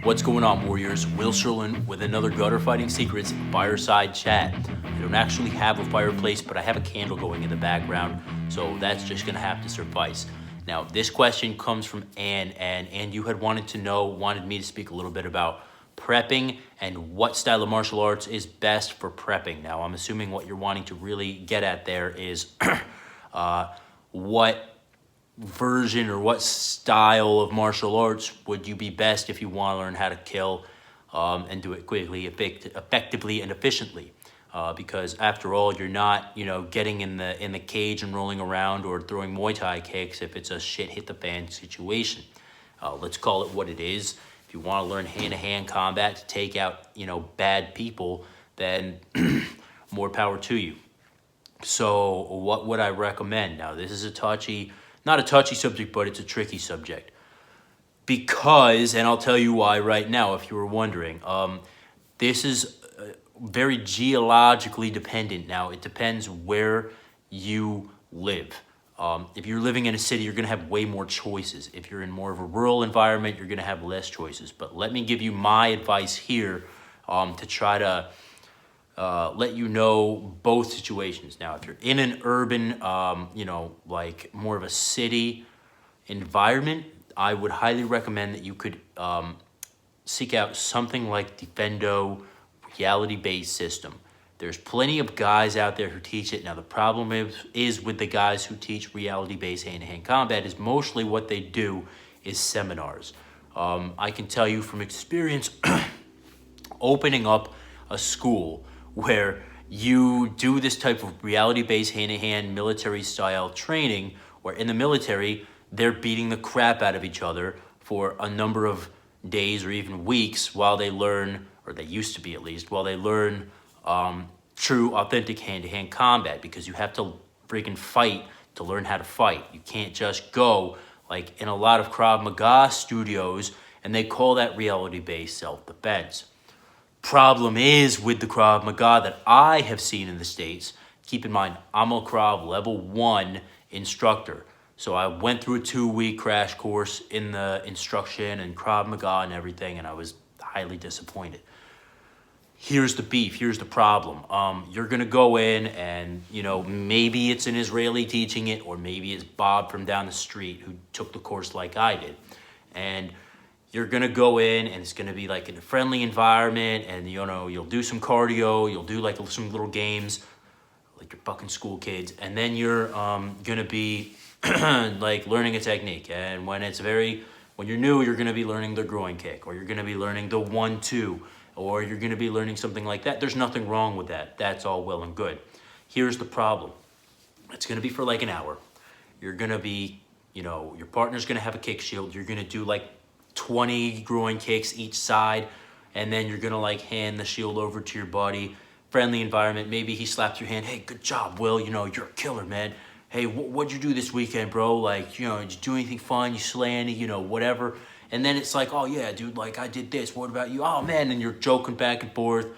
What's going on, Warriors? Will Sherlin with another Gutter Fighting Secrets fireside chat. I don't actually have a fireplace, but I have a candle going in the background, so that's just gonna have to suffice. Now, this question comes from Ann, and you had wanted me to speak a little bit about prepping and what style of martial arts is best for prepping. Now, I'm assuming what you're wanting to really get at there is what version or what style of martial arts would you be best if you want to learn how to kill and do it quickly, effectively, and efficiently. Because after all, you're not, getting in the cage and rolling around or throwing Muay Thai kicks if it's a shit hit the fan situation. Let's call it what it is. If you want to learn hand-to-hand combat to take out, bad people, then more power to you. So what would I recommend? Now, this is not a touchy subject, but it's a tricky subject. Because, and I'll tell you why right now, if you were wondering, this is very geologically dependent. Now, it depends where you live. If you're living in a city, you're going to have way more choices. If you're in more of a rural environment, you're going to have less choices. But let me give you my advice here to try to let you know both situations. Now, if you're in an urban, like more of a city environment, I would highly recommend that you could seek out something like Defendo reality-based system. There's plenty of guys out there who teach it. Now, the problem is with the guys who teach reality-based hand-to-hand combat is mostly what they do is seminars. I can tell you from experience opening up a school where you do this type of reality-based hand-to-hand military-style training, where in the military, they're beating the crap out of each other for a number of days or even weeks while they learn, or they used to be at least, while they learn true, authentic hand-to-hand combat, because you have to freaking fight to learn how to fight. You can't just go, like in a lot of Krav Maga studios, and they call that reality-based self-defense. Problem is with the Krav Maga that I have seen in the States, keep in mind, I'm a Krav level 1 instructor. So I went through a 2-week crash course in the instruction and Krav Maga and everything, and I was highly disappointed. Here's the beef, here's the problem. You're gonna go in and, maybe it's an Israeli teaching it, or maybe it's Bob from down the street who took the course like I did. And you're gonna go in and it's gonna be like in a friendly environment, and you'll do some cardio, you'll do like some little games, like you're fucking school kids, and then you're gonna be like learning a technique. And when you're new, you're gonna be learning the groin kick, or you're gonna be learning the 1-2, or you're gonna be learning something like that. There's nothing wrong with that. That's all well and good. Here's the problem. It's gonna be for like an hour. You're gonna be, your partner's gonna have a kick shield. You're gonna do like 20 groin kicks each side, and then you're gonna like hand the shield over to your buddy. Friendly environment, maybe he slaps your hand. Hey, good job, Will, you're a killer, man. Hey, what'd you do this weekend, bro? Like, did you do anything fun? You slay any, whatever. And then it's like, oh yeah, dude, like I did this. What about you? Oh man, and you're joking back and forth,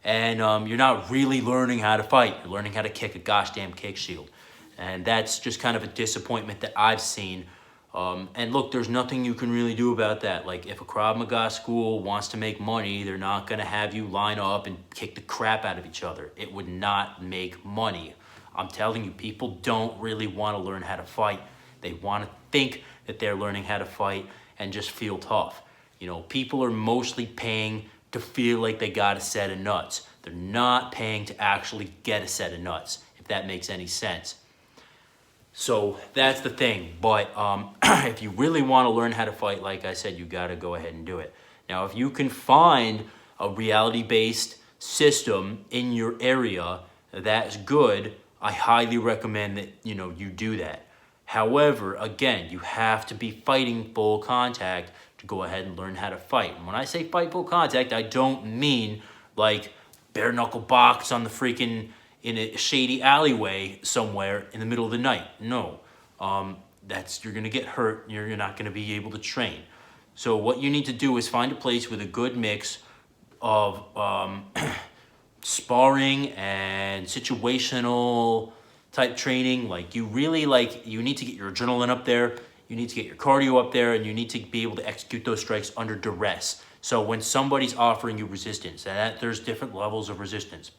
and you're not really learning how to fight. You're learning how to kick a gosh damn kick shield. And that's just kind of a disappointment that I've seen. And look, there's nothing you can really do about that. Like, if a Krav Maga school wants to make money, they're not going to have you line up and kick the crap out of each other. It would not make money. I'm telling you, people don't really want to learn how to fight. They want to think that they're learning how to fight and just feel tough. People are mostly paying to feel like they got a set of nuts. They're not paying to actually get a set of nuts, if that makes any sense. So that's the thing. But if you really want to learn how to fight, like I said, you got to go ahead and do it. Now, if you can find a reality-based system in your area that's good, I highly recommend that you do that. However, again, you have to be fighting full contact to go ahead and learn how to fight. And when I say fight full contact, I don't mean like bare knuckle box on the freaking in a shady alleyway somewhere in the middle of the night. No, you're gonna get hurt. You're not gonna be able to train. So what you need to do is find a place with a good mix of sparring and situational type training. Like you need to get your adrenaline up there. You need to get your cardio up there, and you need to be able to execute those strikes under duress. So when somebody's offering you resistance, and there's different levels of resistance.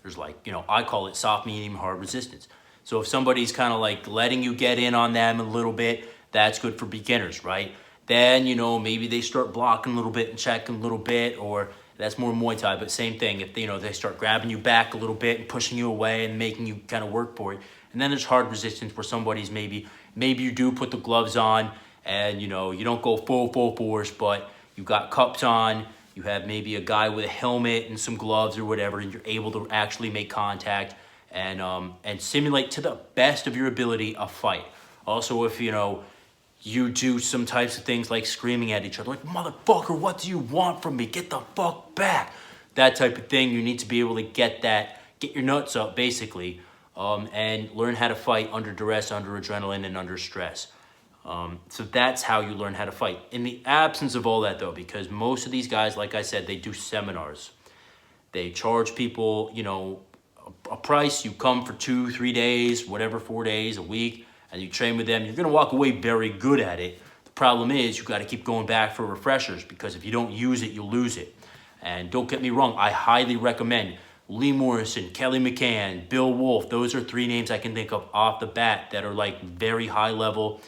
There's like, I call it soft, medium, hard resistance. So if somebody's kind of like letting you get in on them a little bit, that's good for beginners, right? Then, maybe they start blocking a little bit and checking a little bit, or that's more Muay Thai, but same thing. If, they start grabbing you back a little bit and pushing you away and making you kind of work for it. And then there's hard resistance where somebody's maybe you do put the gloves on and, you don't go full force, but you got cups on, you have maybe a guy with a helmet and some gloves or whatever, and you're able to actually make contact and simulate to the best of your ability a fight. Also, if, you do some types of things like screaming at each other, like, motherfucker, what do you want from me? Get the fuck back. That type of thing, you need to be able to get your nuts up, basically, and learn how to fight under duress, under adrenaline, and under stress. So that's how you learn how to fight. In the absence of all that, though, because most of these guys, like I said, they do seminars. They charge people, a price. You come for 2-3 days, whatever, 4 days, a week, and you train with them. You're going to walk away very good at it. The problem is you got to keep going back for refreshers, because if you don't use it, you'll lose it. And don't get me wrong, I highly recommend Lee Morrison, Kelly McCann, Bill Wolf. Those are 3 names I can think of off the bat that are like very high level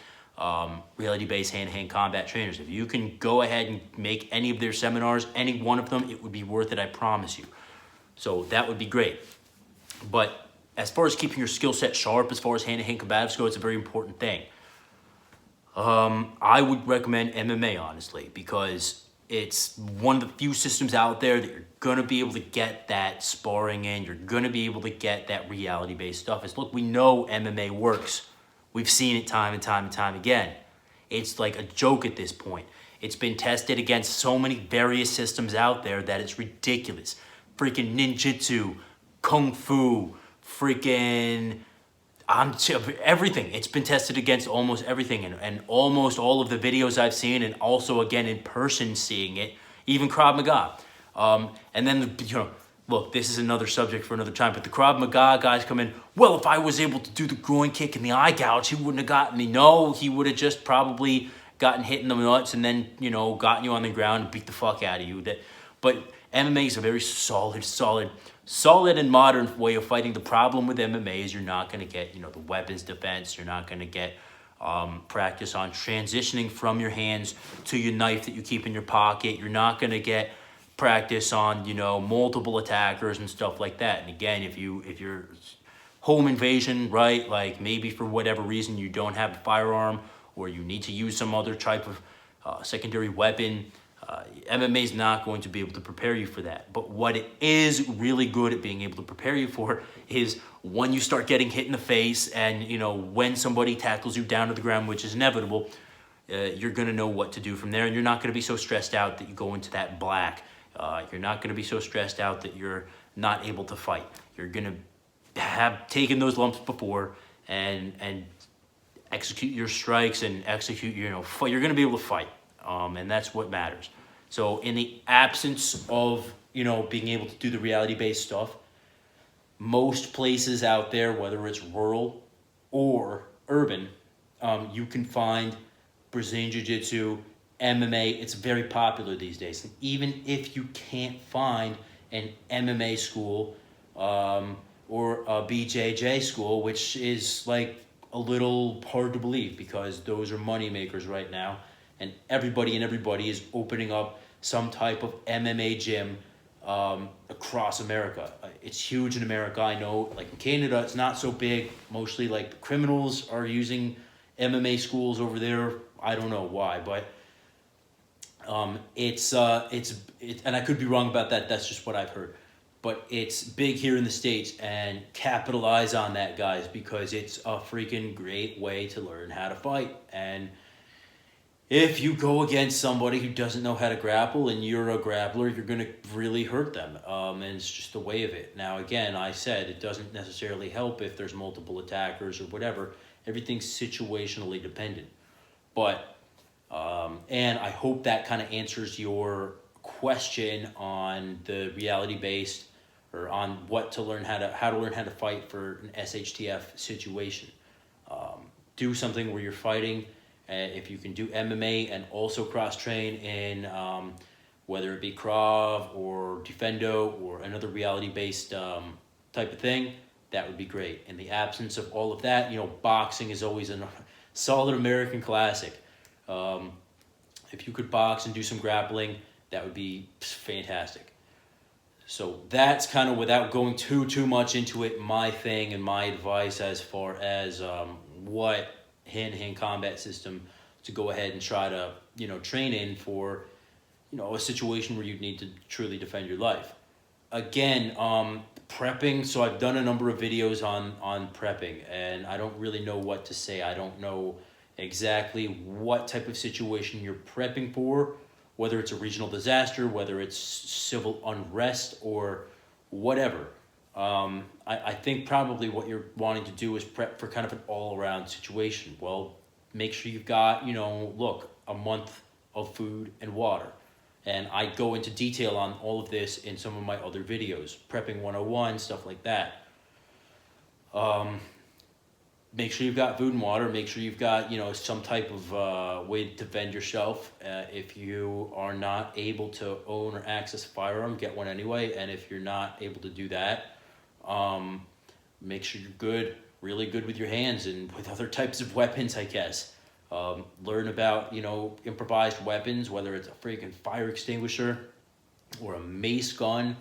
reality-based hand-to-hand combat trainers. If you can go ahead and make any of their seminars, any one of them, it would be worth it, I promise you. So that would be great. But as far as keeping your skill set sharp, as far as hand-to-hand combatives go, it's a very important thing. I would recommend MMA, honestly, because it's one of the few systems out there that you're going to be able to get that sparring in. You're going to be able to get that reality-based stuff. Look, we know MMA works. We've seen it time and time and time again. It's like a joke at this point. It's been tested against so many various systems out there that it's ridiculous. Freaking ninjutsu, kung fu, freaking everything. It's been tested against almost everything, and almost all of the videos I've seen, and also again in person seeing it, even Krav Maga. And then, look, this is another subject for another time, but the Krav Maga guys come in, well, if I was able to do the groin kick and the eye gouge, he wouldn't have gotten me. No, he would have just probably gotten hit in the nuts and then, gotten you on the ground and beat the fuck out of you. But MMA is a very solid and modern way of fighting. The problem with MMA is you're not going to get, the weapons defense. You're not going to get practice on transitioning from your hands to your knife that you keep in your pocket. You're not going to get practice on, multiple attackers and stuff like that. And again, if you're home invasion, right, like maybe for whatever reason you don't have a firearm or you need to use some other type of secondary weapon, MMA is not going to be able to prepare you for that. But what it is really good at being able to prepare you for is when you start getting hit in the face and, when somebody tackles you down to the ground, which is inevitable, you're going to know what to do from there. And you're not going to be so stressed out that you go into that black. You're not going to be so stressed out that you're not able to fight. You're going to have taken those lumps before and execute your strikes and execute, fight. You're going to be able to fight. And that's what matters. So in the absence of, being able to do the reality-based stuff, most places out there, whether it's rural or urban, you can find Brazilian Jiu-Jitsu, MMA. It's very popular these days. And even if you can't find an MMA school or a BJJ school, which is like a little hard to believe because those are money makers right now, and everybody is opening up some type of MMA gym across America. It's huge in America. I know, like in Canada, it's not so big. Mostly like the criminals are using MMA schools over there. I don't know why, but it's and I could be wrong about that. That's just what I've heard. But it's big here in the States, and capitalize on that, guys, because it's a freaking great way to learn how to fight. And if you go against somebody who doesn't know how to grapple and you're a grappler, you're going to really hurt them. And it's just the way of it. Now, again, I said it doesn't necessarily help if there's multiple attackers or whatever. Everything's situationally dependent. But, and I hope that kind of answers your question on the reality-based or on what to learn, how to learn how to fight for an SHTF situation. Do something where you're fighting If you can do MMA and also cross train in whether it be Krav or Defendo or another reality based type of thing, that would be great. In the absence of all of that, boxing is always a solid American classic. If you could box and do some grappling, that would be fantastic. So that's kind of, without going too much into it, my thing and my advice as far as what hand-to-hand combat system to go ahead and try to train in for a situation where you need to truly defend your life. Again, prepping. So I've done a number of videos on prepping, and I don't really know what to say. I don't know exactly what type of situation you're prepping for, whether it's a regional disaster, whether it's civil unrest, or whatever. I think probably what you're wanting to do is prep for kind of an all-around situation. Well, make sure you've got, a month of food and water. And I go into detail on all of this in some of my other videos, Prepping 101, stuff like that. Make sure you've got food and water. Make sure you've got, some type of way to defend yourself. If you are not able to own or access a firearm, get one anyway. And if you're not able to do that, make sure you're really good with your hands and with other types of weapons, I guess. Learn about, improvised weapons, whether it's a freaking fire extinguisher or a mace gun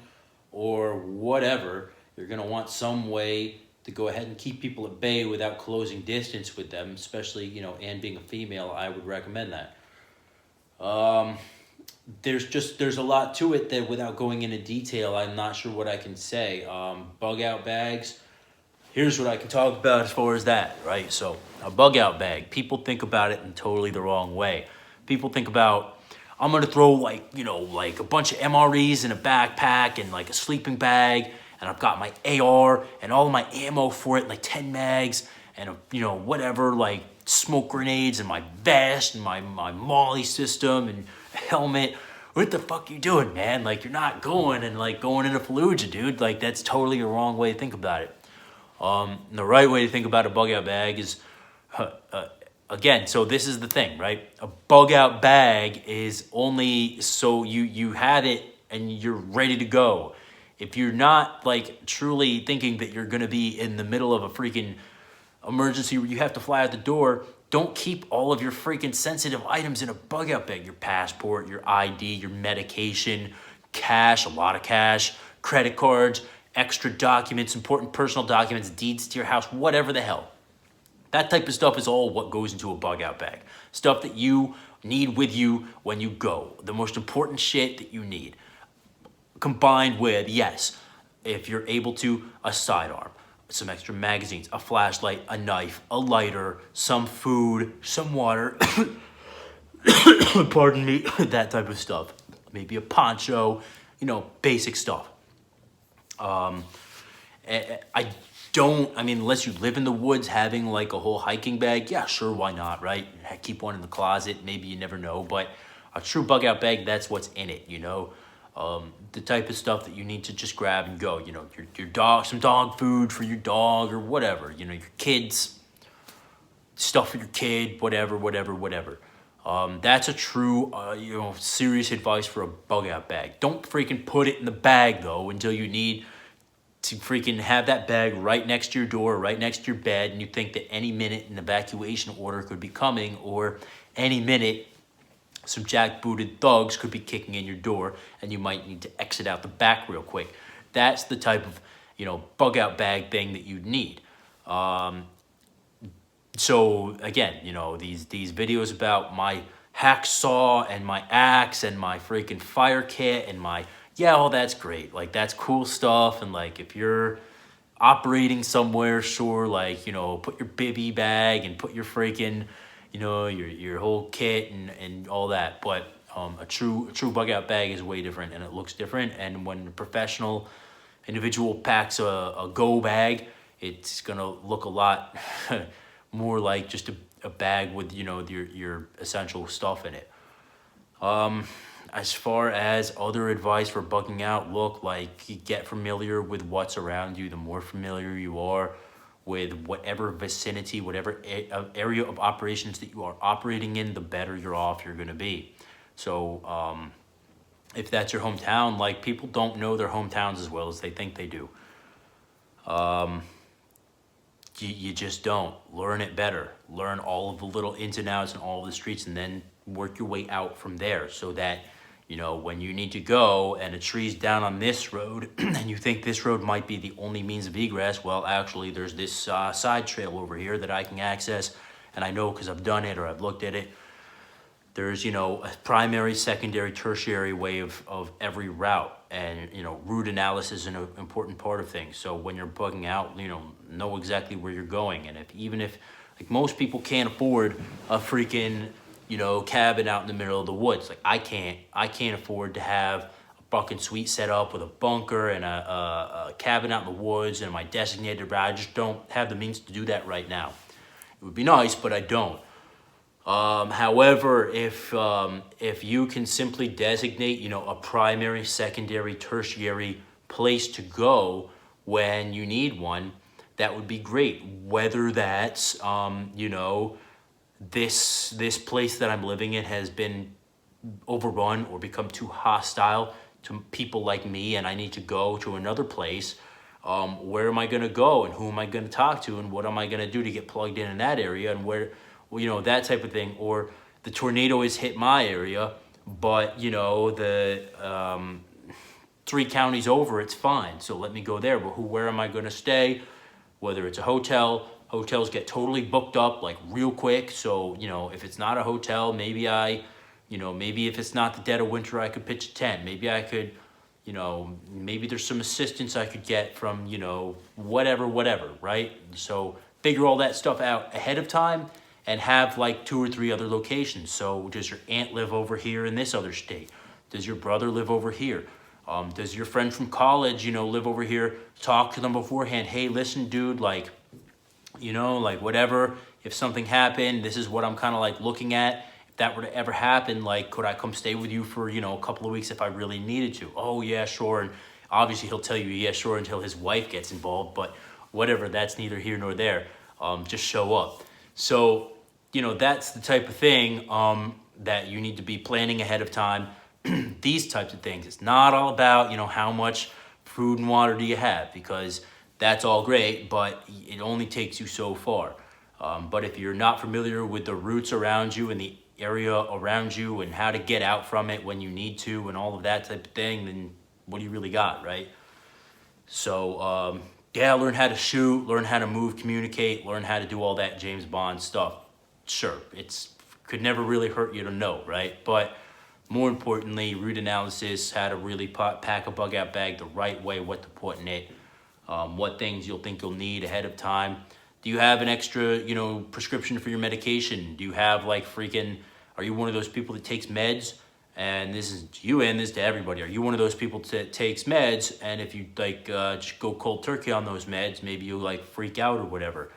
or whatever. You're going to want some way to go ahead and keep people at bay without closing distance with them, especially, and being a female, I would recommend that. There's a lot to it that, without going into detail, I'm not sure what I can say. Bug out bags. Here's what I can talk about as far as that, right? So a bug out bag, people think about it in totally the wrong way. People think about, I'm going to throw like a bunch of MREs in a backpack and like a sleeping bag, and I've got my AR and all of my ammo for it, like 10 mags and whatever, like smoke grenades and my vest and my Molly system and helmet. What the fuck you doing, man? Like, you're not going into Fallujah, dude. Like, that's totally the wrong way to think about it. The right way to think about a bug out bag is, again, so this is the thing, right? A bug out bag is only so you have it and you're ready to go. If you're not like truly thinking that you're going to be in the middle of a freaking emergency where you have to fly out the door, don't keep all of your freaking sensitive items in a bug out bag. Your passport, your ID, your medication, cash, a lot of cash, credit cards, extra documents, important personal documents, deeds to your house, whatever the hell. That type of stuff is all what goes into a bug out bag. Stuff that you need with you when you go. The most important shit that you need. Combined with, yes, if you're able to, a sidearm, some extra magazines, a flashlight, a knife, a lighter, some food, some water, pardon me, that type of stuff. Maybe a poncho, basic stuff. Unless you live in the woods, having like a whole hiking bag, yeah, sure, why not, right? Keep one in the closet, maybe, you never know, but a true bug out bag, that's what's in it, the type of stuff that you need to just grab and go, your dog, some dog food for your dog or whatever, your kids, stuff for your kid, whatever. That's a true, serious advice for a bug out bag. Don't freaking put it in the bag though until you need to freaking have that bag right next to your door, right next to your bed, and you think that any minute an evacuation order could be coming, or any minute some jackbooted thugs could be kicking in your door and you might need to exit out the back real quick. That's the type of, bug out bag thing that you'd need. So again, these videos about my hacksaw and my axe and my freaking fire kit and all that's great. Like, that's cool stuff. And like, if you're operating somewhere, sure, like, put your bivy bag and put your freaking, your whole kit and all that. But a true bug out bag is way different and it looks different. And when a professional individual packs a go bag, it's gonna look a lot more like just a bag with your essential stuff in it. As far as other advice for bugging out, look, like, you get familiar with what's around you. The more familiar you are with whatever vicinity, whatever area of operations that you are operating in, the better you're off you're going to be. So if that's your hometown, like, people don't know their hometowns as well as they think they do. You just don't. Learn it better. Learn all of the little ins and outs and all of the streets, and then work your way out from there, so that, you know, when you need to go and a tree's down on this road and you think this road might be the only means of egress, well, actually, there's this side trail over here that I can access, and I know because I've done it or I've looked at it. There's, you know, a primary, secondary, tertiary way of every route. And, you know, route analysis is an important part of things. So when you're bugging out, you know exactly where you're going. And even if, like, most people can't afford a freaking, you know, cabin out in the middle of the woods. Like, I can't afford to have a fucking suite set up with a bunker and a cabin out in the woods and my designated route. I just don't have the means to do that right now. It would be nice, but I don't. However, if you can simply designate, you know, a primary, secondary, tertiary place to go when you need one, that would be great. Whether that's, you know, this place that I'm living in has been overrun or become too hostile to people like me, and I need to go to another place. Where am I going to go, and who am I going to talk to, and what am I going to do to get plugged in that area, and where, you know, that type of thing. Or the tornado has hit my area, but, you know, the 3 counties over, it's fine, so let me go there. But where am I going to stay? Whether it's a hotel, hotels get totally booked up, like, real quick. So, you know, if it's not a hotel, maybe maybe if it's not the dead of winter, I could pitch a tent. Maybe I could, you know, maybe there's some assistance I could get from, you know, whatever, right? So figure all that stuff out ahead of time, and have like 2 or 3 other locations. So does your aunt live over here in this other state? Does your brother live over here? Does your friend from college, you know, live over here? Talk to them beforehand. Hey, listen, dude, like, you know, like, whatever, if something happened, this is what I'm kind of like looking at. If that were to ever happen, like, could I come stay with you for, you know, a couple of weeks if I really needed to? Oh, yeah, sure. And obviously he'll tell you, yeah, sure, until his wife gets involved, but whatever, that's neither here nor there. Just show up. So, you know, that's the type of thing that you need to be planning ahead of time. These types of things. It's not all about, you know, how much food and water do you have, because that's all great, but it only takes you so far. But if you're not familiar with the routes around you and the area around you and how to get out from it when you need to and all of that type of thing, then what do you really got, right? So, yeah, learn how to shoot, learn how to move, communicate, learn how to do all that James Bond stuff. Sure, could never really hurt you to know, right? But more importantly, route analysis, how to really pack a bug out bag the right way, what to put in it, what things you'll think you'll need ahead of time. Do you have an extra, you know, prescription for your medication? Do you have, like, are you one of those people that takes meds? And this is to you and this to everybody. Are you one of those people that takes meds, and if you, like, just go cold turkey on those meds, maybe you, like, freak out or whatever?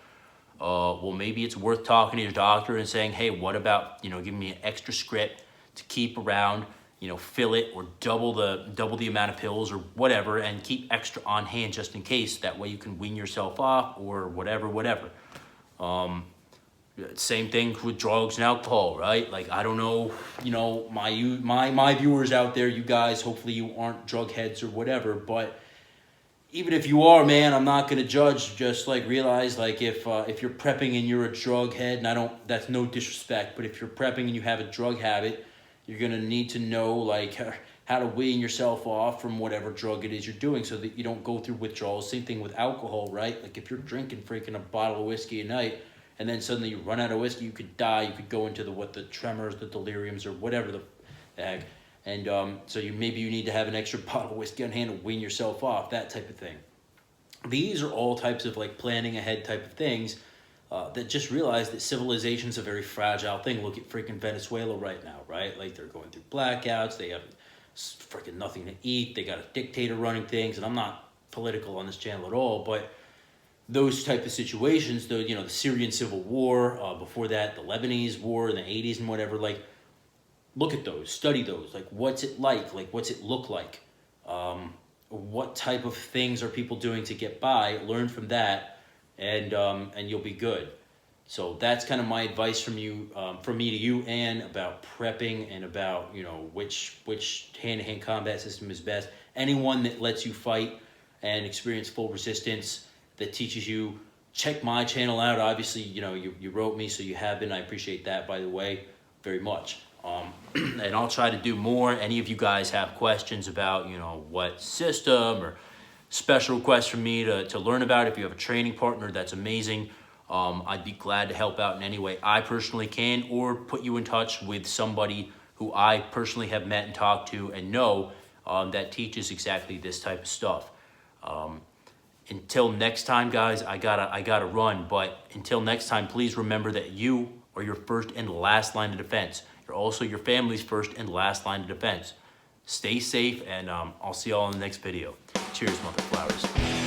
Well, maybe it's worth talking to your doctor and saying, hey, what about, you know, giving me an extra script to keep around, you know, fill it, or double the amount of pills or whatever, and keep extra on hand just in case. That way you can wean yourself off or whatever. Same thing with drugs and alcohol, right? Like, I don't know, you know, my viewers out there, you guys, hopefully you aren't drug heads or whatever, but even if you are, man, I'm not going to judge. Just, like, realize, like, if you're prepping and you're a drug head, and that's no disrespect, but if you're prepping and you have a drug habit, you're going to need to know, like, how to wean yourself off from whatever drug it is you're doing so that you don't go through withdrawals. Same thing with alcohol, right? Like, if you're drinking freaking a bottle of whiskey a night and then suddenly you run out of whiskey, you could die. You could go into the tremors, the deliriums, or whatever the heck. And so maybe you need to have an extra bottle of whiskey on hand to wean yourself off, that type of thing. These are all types of, like, planning ahead type of things that just realize that civilization's a very fragile thing. Look at freaking Venezuela right now, right? Like, they're going through blackouts. They have freaking nothing to eat. They got a dictator running things. And I'm not political on this channel at all, but those type of situations, the Syrian civil war, before that, the Lebanese war in the 80s and whatever, like, look at those, study those. Like, what's it like? Like, what's it look like? What type of things are people doing to get by? Learn from that. and you'll be good. So that's kind of my advice from me to you, Ann, about prepping and about, you know, which hand-to-hand combat system is best. Anyone that lets you fight and experience full resistance, that teaches you, check my channel out. Obviously, you know, you wrote me, so you have been. I appreciate that, by the way, very much. And I'll try to do more. Any of you guys have questions about, you know, what system or special requests from me to learn about, if you have a training partner, that's amazing. I'd be glad to help out in any way I personally can, or put you in touch with somebody who I personally have met and talked to and know that teaches exactly this type of stuff. Until next time, guys, I gotta run. But until next time, please remember that you are your first and last line of defense. You're also your family's first and last line of defense. Stay safe, and I'll see y'all in the next video. Cheers, mother flowers.